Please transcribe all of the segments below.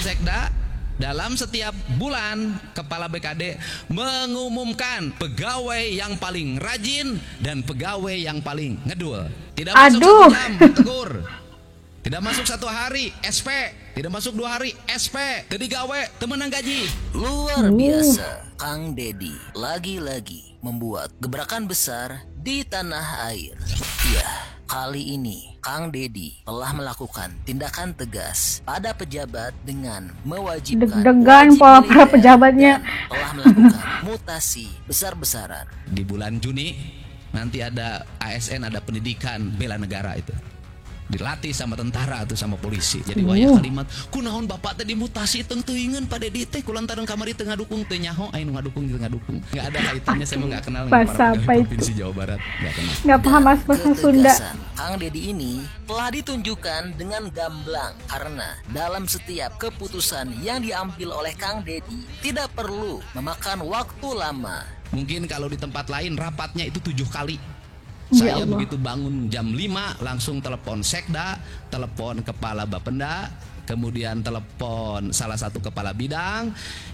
Pak Sekda, dalam setiap bulan Kepala BKD mengumumkan pegawai yang paling rajin dan pegawai yang paling ngedul. Tidak masuk 1 jam, tegur. Tidak masuk 1 hari, SP. Tidak masuk 2 hari, SP. Tadi gawe, temenang gaji. Luar biasa, Kang Dedi lagi-lagi membuat gebrakan besar di tanah air. Ya, kali ini Kang Dedi telah melakukan tindakan tegas pada pejabat dengan mewajibkan deg-degan para pejabatnya, telah melakukan mutasi besar-besaran. Di bulan Juni nanti ada ASN, ada pendidikan bela negara itu. Dilatih sama tentara atau sama polisi. Jadi wayah kalimat kunaon bapak tadi mutasi teuing pada Dedi teh kulantaran kamari teu ngadukung teu nyaho aya nu ngadukung teu ngadukung. Enggak ada kaitannya, saya enggak kenal dengan para provinsi Jawa Barat, enggak kenal. Enggak paham bahasa Sunda. Kang Dedi ini telah ditunjukkan dengan gamblang karena dalam setiap keputusan yang diambil oleh Kang Dedi tidak perlu memakan waktu lama. Mungkin kalau di tempat lain rapatnya itu 7 kali. Ya Saya Allah. begitu bangun jam 5 langsung telepon Sekda, telepon kepala Bapenda, kemudian telepon salah satu kepala bidang.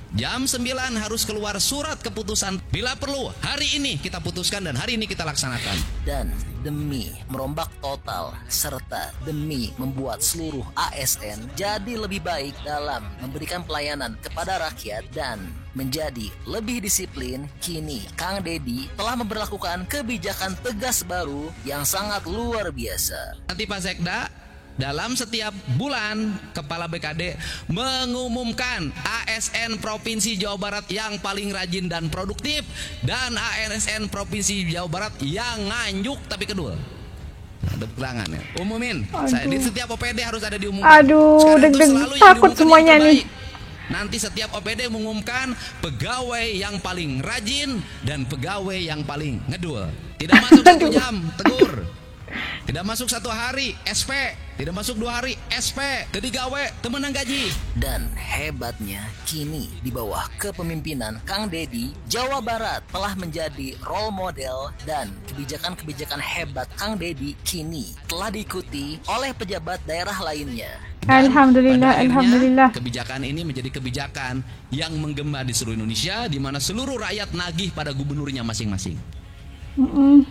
Jam 9 harus keluar surat keputusan. Bila perlu hari ini kita putuskan dan hari ini kita laksanakan. Dan demi merombak total serta demi membuat seluruh ASN jadi lebih baik dalam memberikan pelayanan kepada rakyat dan menjadi lebih disiplin, kini Kang Dedi telah memberlakukan kebijakan tegas baru yang sangat luar biasa. Nanti Pak Sekda, dalam setiap bulan Kepala BKD mengumumkan ASN Provinsi Jawa Barat yang paling rajin dan produktif dan ASN Provinsi Jawa Barat yang nganjuk tapi kedul. Ada perangan ya. Umumin. Saya di setiap OPD harus ada diumumkan. Aduh, deg-deg takut semuanya nih. Nanti setiap OPD mengumumkan pegawai yang paling rajin dan pegawai yang paling ngedul. Tidak masuk 1 jam, tegur. Tidak masuk 1 hari, SP. Tidak masuk 2 hari, SP. Tadi gawe, temenang gaji. Dan hebatnya kini di bawah kepemimpinan Kang Dedi, Jawa Barat telah menjadi role model dan kebijakan-kebijakan hebat Kang Dedi kini telah diikuti oleh pejabat daerah lainnya. Dan Alhamdulillah, pada akhirnya, alhamdulillah. kebijakan ini menjadi kebijakan yang menggema di seluruh Indonesia, di mana seluruh rakyat nagih pada gubernurnya masing-masing.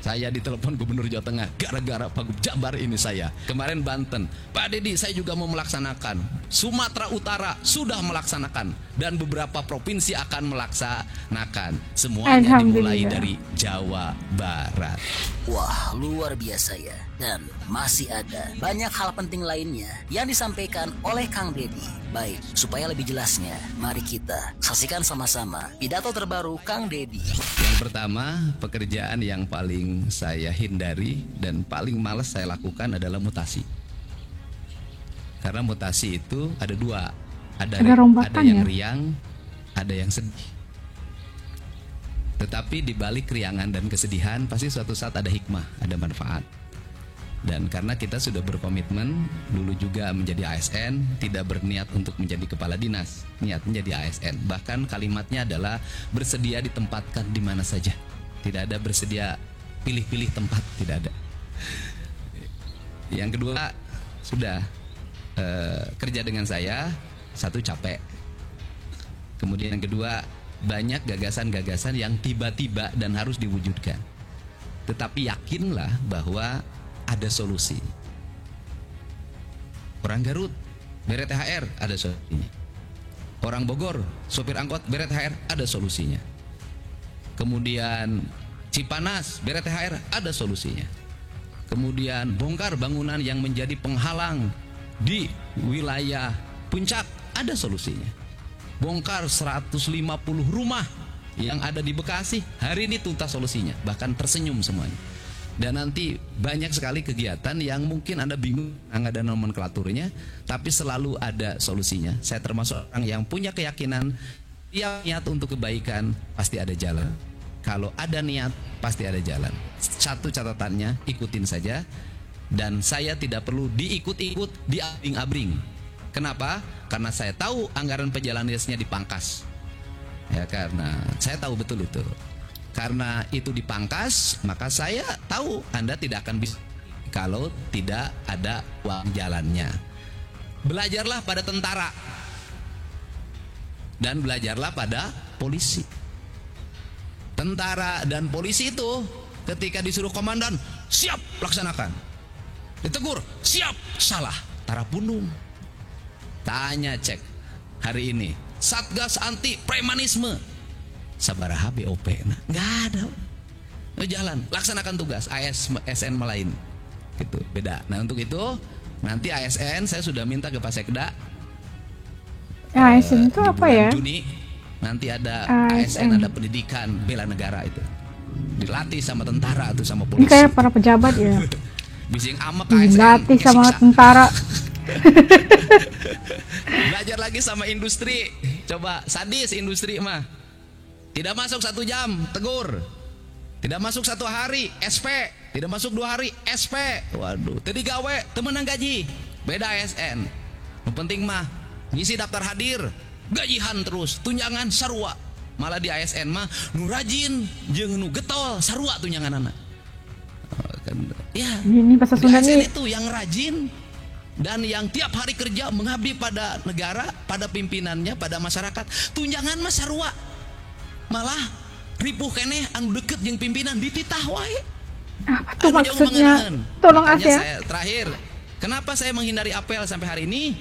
Saya ditelepon Gubernur Jawa Tengah gara-gara Pak Jabar ini saya. Kemarin Banten, Pak Dedi saya juga mau melaksanakan. Sumatera Utara sudah melaksanakan dan beberapa provinsi akan melaksanakan. Semuanya dimulai dari Jawa Barat. Wah, luar biasa ya. Dan masih ada banyak hal penting lainnya yang disampaikan oleh Kang Dedi. Baik, supaya lebih jelasnya, mari kita saksikan sama-sama pidato terbaru Kang Dedi. Yang pertama, pekerjaan yang paling saya hindari dan paling malas saya lakukan adalah mutasi. Karena mutasi itu ada 2. Ada yang riang, ada yang sedih. Tetapi di balik keriangan dan kesedihan pasti suatu saat ada hikmah, ada manfaat. Dan karena kita sudah berkomitmen dulu juga menjadi ASN, tidak berniat untuk menjadi kepala dinas, niatnya jadi ASN. Bahkan kalimatnya adalah bersedia ditempatkan di mana saja. Tidak ada bersedia pilih-pilih tempat, tidak ada. Yang kedua, sudah kerja dengan saya, 1 capek. Kemudian yang kedua, banyak gagasan-gagasan yang tiba-tiba dan harus diwujudkan. Tetapi yakinlah bahwa ada solusi. Orang Garut beret THR ada solusinya. Orang Bogor sopir angkot beret THR ada solusinya. Kemudian Cipanas beret THR ada solusinya. Kemudian bongkar bangunan yang menjadi penghalang di wilayah Puncak ada solusinya. Bongkar 150 rumah yang ada di Bekasi hari ini tuntas solusinya, bahkan tersenyum semuanya. Dan nanti banyak sekali kegiatan yang mungkin Anda bingung, nggak ada nomenklaturnya, tapi selalu ada solusinya. Saya termasuk orang yang punya keyakinan, tiap niat untuk kebaikan pasti ada jalan. Kalau ada niat pasti ada jalan. Satu catatannya, ikutin saja. Dan saya tidak perlu diikut-ikut, diabring-abring. Kenapa? Karena saya tahu anggaran perjalanan dinasnya dipangkas. Ya, karena saya tahu betul itu. Karena itu dipangkas, maka saya tahu Anda tidak akan bisa kalau tidak ada uang jalannya. Belajarlah pada tentara. dan belajarlah pada polisi. Tentara dan polisi itu ketika disuruh komandan, siap, laksanakan. Ditegur, siap, salah, tara punung. Tanya cek hari ini, Satgas Anti Premanisme sabaraha BOP, nah, nggak ada. Jalan, laksanakan tugas. ASN lain gitu, beda. Nah untuk itu nanti ASN saya sudah minta ke Pak Sekda. ASN itu apa ya? Juni nanti ada ASN. ASN, ada pendidikan bela negara itu. Dilatih sama tentara atau sama Ini polisi. kayak para pejabat ya. Bising amek ASN. Dilatih sama kesiksa. tentara. Belajar lagi sama industri. Coba sadis industri mah. Tidak masuk 1 jam, tegur. Tidak masuk 1 hari, SP. Tidak masuk 2 hari, SP. Waduh, tadi gawe temenang gaji. Beda ASN. Yang penting mah ngisi daftar hadir, gajihan terus, tunjangan sarua. Malah di ASN mah nu rajin jeung nu getol sarua tunjangan anak. Ya, Ini bahasa di Sunda ASN nih. itu yang rajin dan yang tiap hari kerja mengabdi pada negara, pada pimpinannya, pada masyarakat, tunjangan mah sarua. Malah ripuh keneh anu deket jeung pimpinan dititah wae. Apa tuh Anu jauh maksudnya? mengenaan. Tolong Makanya As ya. saya terakhir, kenapa saya menghindari apel sampai hari ini?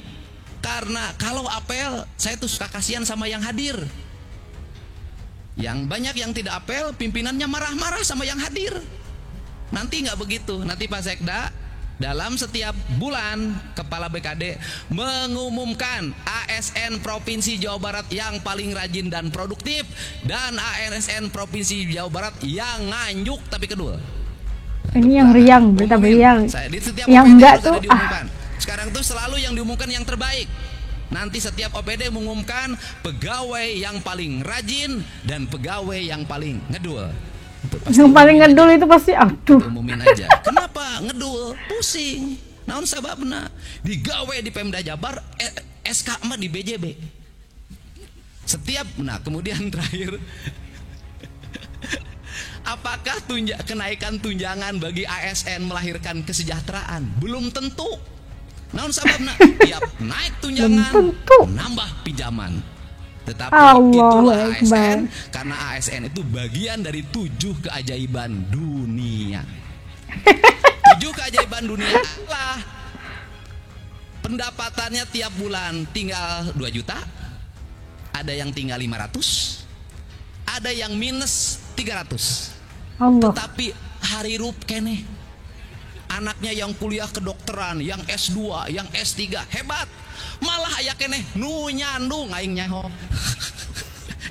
Karena kalau apel saya tuh suka kasihan sama yang hadir. Yang banyak yang tidak apel, pimpinannya marah-marah sama yang hadir. Nanti nggak begitu. Nanti Pak Sekda dalam setiap bulan Kepala BKD mengumumkan ASN Provinsi Jawa Barat yang paling rajin dan produktif dan ASN Provinsi Jawa Barat yang nganjuk tapi kedul. Ini yang riang, berita riang. Saya di setiap Yang OPD enggak harus tuh, ada diumumkan. Sekarang tuh selalu yang diumumkan yang terbaik. Nanti setiap OPD mengumumkan pegawai yang paling rajin dan pegawai yang paling ngedul. Itu pasti Yang paling umumin ngedul aja. itu pasti aduh. Umumin aja. Kenapa ngedul? Pusing. Naon sababna? Digawe di Pemda Jabar, SK mah di BJB. Setiap, nah kemudian terakhir, apakah kenaikan tunjangan bagi ASN melahirkan kesejahteraan? Belum tentu. Naon sababna? Tiap naik tunjangan, Belum tentu. nambah pinjaman. Tetapi Allahu itulah Akbar. ASN, karena ASN itu bagian dari 7 keajaiban dunia. 7 keajaiban dunia adalah pendapatannya tiap bulan tinggal 2 juta, ada yang tinggal 500, ada yang minus 300. Allah. Tetapi hari rup keneh, anaknya yang kuliah kedokteran, yang S2, yang S3 hebat, malah aya keneh nu nyandung aing nyaho.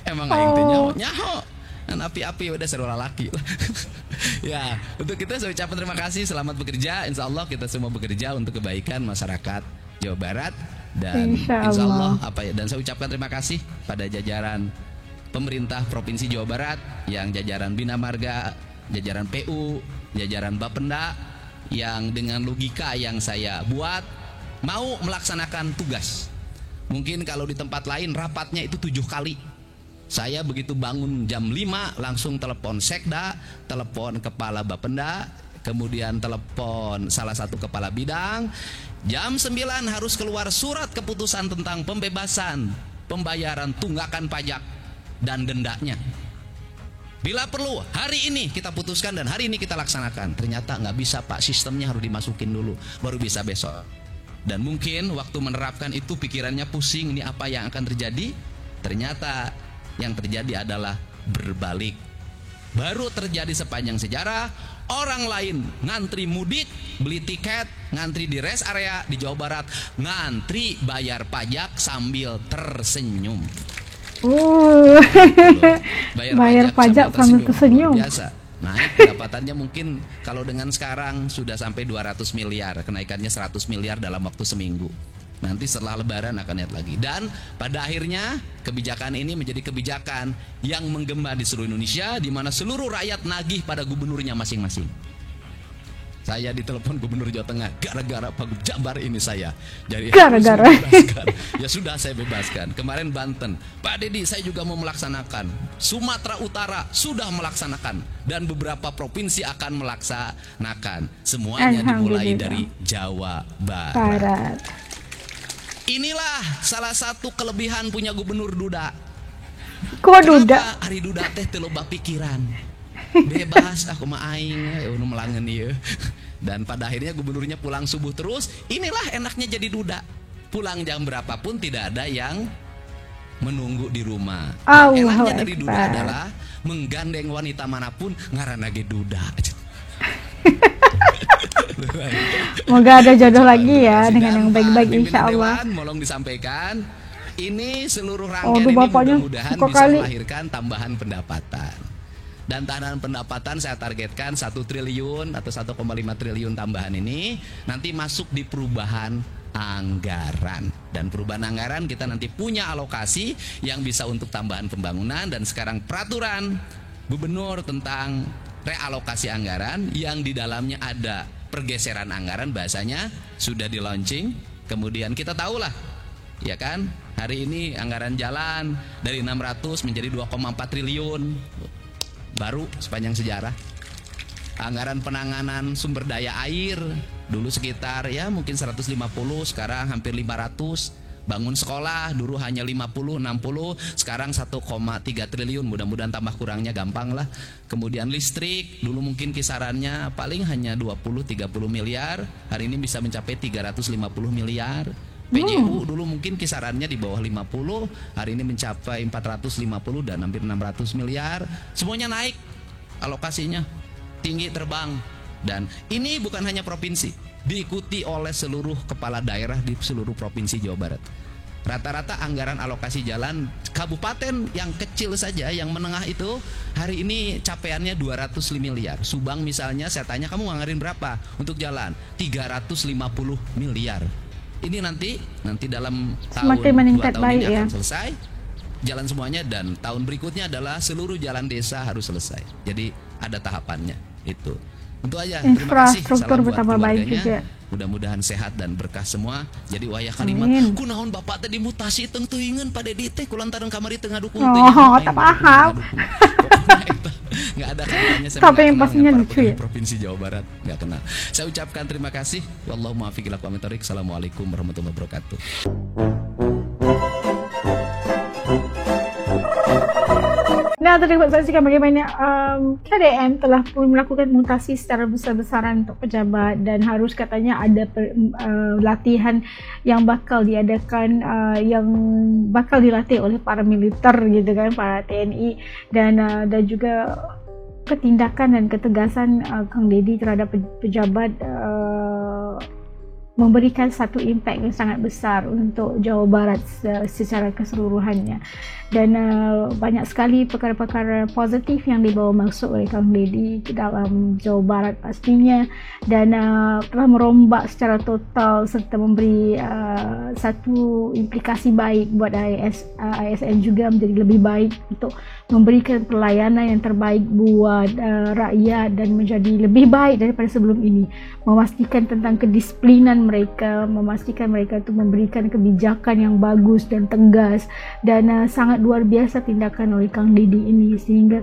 Emang aing teh nyaho kan api-api udah seru lalaki. Ya, untuk kita saya ucapkan terima kasih, selamat bekerja. Insya Allah kita semua bekerja untuk kebaikan masyarakat Jawa Barat dan Insya insya Allah Allah. dan saya ucapkan terima kasih pada jajaran pemerintah Provinsi Jawa Barat, yang jajaran Bina Marga, jajaran PU, jajaran Bapenda, yang dengan logika yang saya buat mau melaksanakan tugas. Mungkin kalau di tempat lain rapatnya itu 7 kali. Saya begitu bangun jam 5 langsung telepon Sekda, telepon kepala Bapenda, kemudian telepon salah satu kepala bidang. Jam 9 harus keluar surat keputusan tentang pembebasan pembayaran tunggakan pajak dan dendanya. Bila perlu hari ini kita putuskan dan hari ini kita laksanakan. Ternyata nggak bisa Pak, sistemnya harus dimasukin dulu, baru bisa besok. Dan mungkin waktu menerapkan itu pikirannya pusing, ini apa yang akan terjadi? Ternyata yang terjadi adalah berbalik. Baru terjadi sepanjang sejarah, orang lain ngantri mudik, beli tiket, ngantri di rest area di Jawa Barat, ngantri bayar pajak sambil tersenyum. Bayar pajak sambil tersenyum. Luar biasa. Naik pendapatannya mungkin kalau dengan sekarang sudah sampai 200 miliar, kenaikannya 100 miliar dalam waktu seminggu. Nanti setelah lebaran akan lihat lagi. Dan pada akhirnya kebijakan ini menjadi kebijakan yang menggema di seluruh Indonesia, di mana seluruh rakyat nagih pada gubernurnya masing-masing. Saya ditelepon gubernur Jawa Tengah, gara-gara Pak Jabar ini saya. Jadi Gara-gara. ya sudah saya bebaskan. Kemarin Banten, Pak Dedi saya juga mau melaksanakan. Sumatera Utara sudah melaksanakan dan beberapa provinsi akan melaksanakan. Semuanya dimulai Alhamdulillah. dari Jawa Barat. Barat. Inilah salah satu kelebihan punya Gubernur Duda. Kok Kenapa duda? Ari Duda teh teu loba pikiran. Bebas aku mah aing ya melangen ieu. Dan pada akhirnya gubernurnya pulang subuh terus. Inilah enaknya jadi duda. Pulang jam berapapun tidak ada yang menunggu di rumah. Enaknya dari duda adalah menggandeng wanita manapun ngaranna ge duda. Semoga ada jodoh lagi ya dengan yang baik-baik insya Allah. Molong disampaikan. Ini seluruh rangkaian ini mudah-mudahan bisa melahirkan tambahan pendapatan. Dan tambahan pendapatan saya targetkan 1 triliun atau 1,5 triliun tambahan ini nanti masuk di perubahan anggaran. Dan perubahan anggaran kita nanti punya alokasi yang bisa untuk tambahan pembangunan. Dan sekarang peraturan gubernur tentang realokasi anggaran yang di dalamnya ada pergeseran anggaran bahasanya sudah di launching. Kemudian kita tahulah ya kan, hari ini anggaran jalan dari 600 menjadi 2,4 triliun baru sepanjang sejarah. Anggaran penanganan sumber daya air dulu sekitar ya mungkin 150, sekarang hampir 500. Bangun sekolah dulu hanya 50, 60, sekarang 1,3 triliun, mudah-mudahan tambah kurangnya gampang lah. Kemudian listrik dulu mungkin kisarannya paling hanya 20-30 miliar, hari ini bisa mencapai 350 miliar. PJU dulu mungkin kisarannya di bawah 50, hari ini mencapai 450 dan hampir 600 miliar. Semuanya naik alokasinya, tinggi terbang. Dan ini bukan hanya provinsi, diikuti oleh seluruh kepala daerah di seluruh provinsi Jawa Barat. Rata-rata anggaran alokasi jalan kabupaten yang kecil saja, yang menengah itu hari ini capaiannya 200 miliar. Subang misalnya saya tanya kamu nganggarin berapa untuk jalan? 350 miliar. Ini nanti dalam tahun 2 tahun ini akan selesai jalan semuanya, dan tahun berikutnya adalah seluruh jalan desa harus selesai. Jadi ada tahapannya itu. Tentu aja terima kasih, salam buat keluarganya. Mudah-mudahan sehat dan berkah semua. Jadi wayah kalimat kunaon bapak teh dimutasi teu teuingeun Pak Dedi teh kulantaran kamari teu ngadukung teh. Oh, tak paham. Nggak ada kaitannya sama tapi yang pastinya lucu ya. Provinsi Jawa Barat nggak kenal. Saya ucapkan terima kasih. Wallahu muwaffiq ila aqwamit thoriq. Assalamualaikum warahmatullahi wabarakatuh. Nah, terima kasih bagaimana KDM telah pun melakukan mutasi secara besar-besaran untuk pejabat, dan harus katanya ada latihan yang bakal diadakan, yang bakal dilatih oleh para militer gitu kan, para TNI, dan juga ketindakan dan ketegasan Kang Deddy terhadap pejabat memberikan satu impact yang sangat besar untuk Jawa Barat secara keseluruhannya. Dan banyak sekali perkara-perkara positif yang dibawa masuk oleh Kang Deddy ke dalam Jawa Barat pastinya, dan telah merombak secara total serta memberi satu implikasi baik buat ASN juga menjadi lebih baik untuk memberikan pelayanan yang terbaik buat rakyat dan menjadi lebih baik daripada sebelum ini, memastikan tentang kedisiplinan mereka, memastikan mereka itu memberikan kebijakan yang bagus dan tegas, dan sangat luar biasa tindakan oleh Kang Deddy ini, sehingga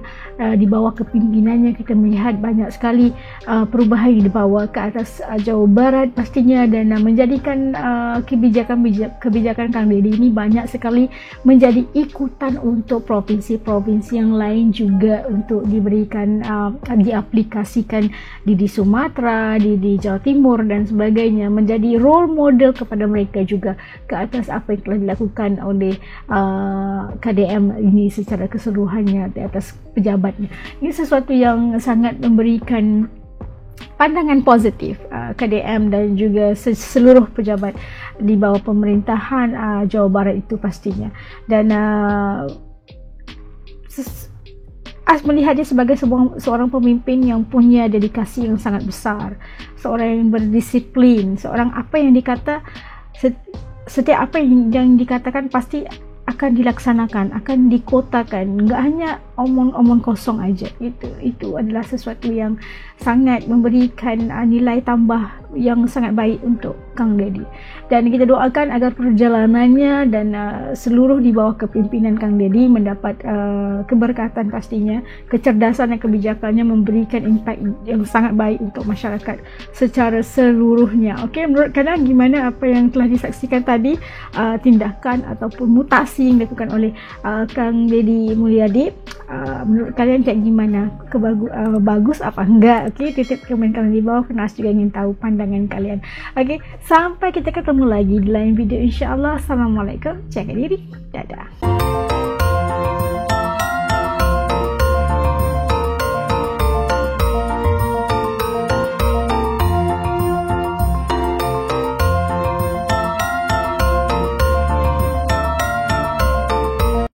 di bawah kepimpinannya kita melihat banyak sekali perubahan yang dibawa ke atas Jawa Barat pastinya, dan menjadikan kebijakan Kang Deddy ini banyak sekali menjadi ikutan untuk provinsi-provinsi yang lain juga untuk diberikan diaplikasikan di Sumatera, di Jawa Timur dan sebagainya, menjadi role model kepada mereka juga ke atas apa yang telah dilakukan oleh KDM ini secara keseluruhannya di atas pejabatnya. Ini sesuatu yang sangat memberikan pandangan positif KDM dan juga seluruh pejabat di bawah pemerintahan Jawa Barat itu pastinya. Dan melihat dia sebagai seorang pemimpin yang punya dedikasi yang sangat besar, seorang yang berdisiplin, seorang apa yang dikata setiap apa yang dikatakan pasti akan dilaksanakan, akan dikotakan, enggak hanya omong-omong kosong aja. Itu adalah sesuatu yang sangat memberikan nilai tambah yang sangat baik untuk Kang Dedi. Dan kita doakan agar perjalanannya dan seluruh di bawah kepimpinan Kang Dedi mendapat keberkatan pastinya, kecerdasan dan kebijakannya memberikan impak yang sangat baik untuk masyarakat secara seluruhnya. Okey, menurut kalian gimana apa yang telah disaksikan tadi, tindakan ataupun mutasi yang dilakukan oleh Kang Dedi Mulyadi? Menurut kalian kayak gimana? Bagus apa enggak? Okey, titip komen kalian di bawah. Penas juga ingin tahu pandangan kalian. Okey, sampai kita ketemu lagi di lain video insya-Allah. Assalamualaikum. Jaga diri. Dadah.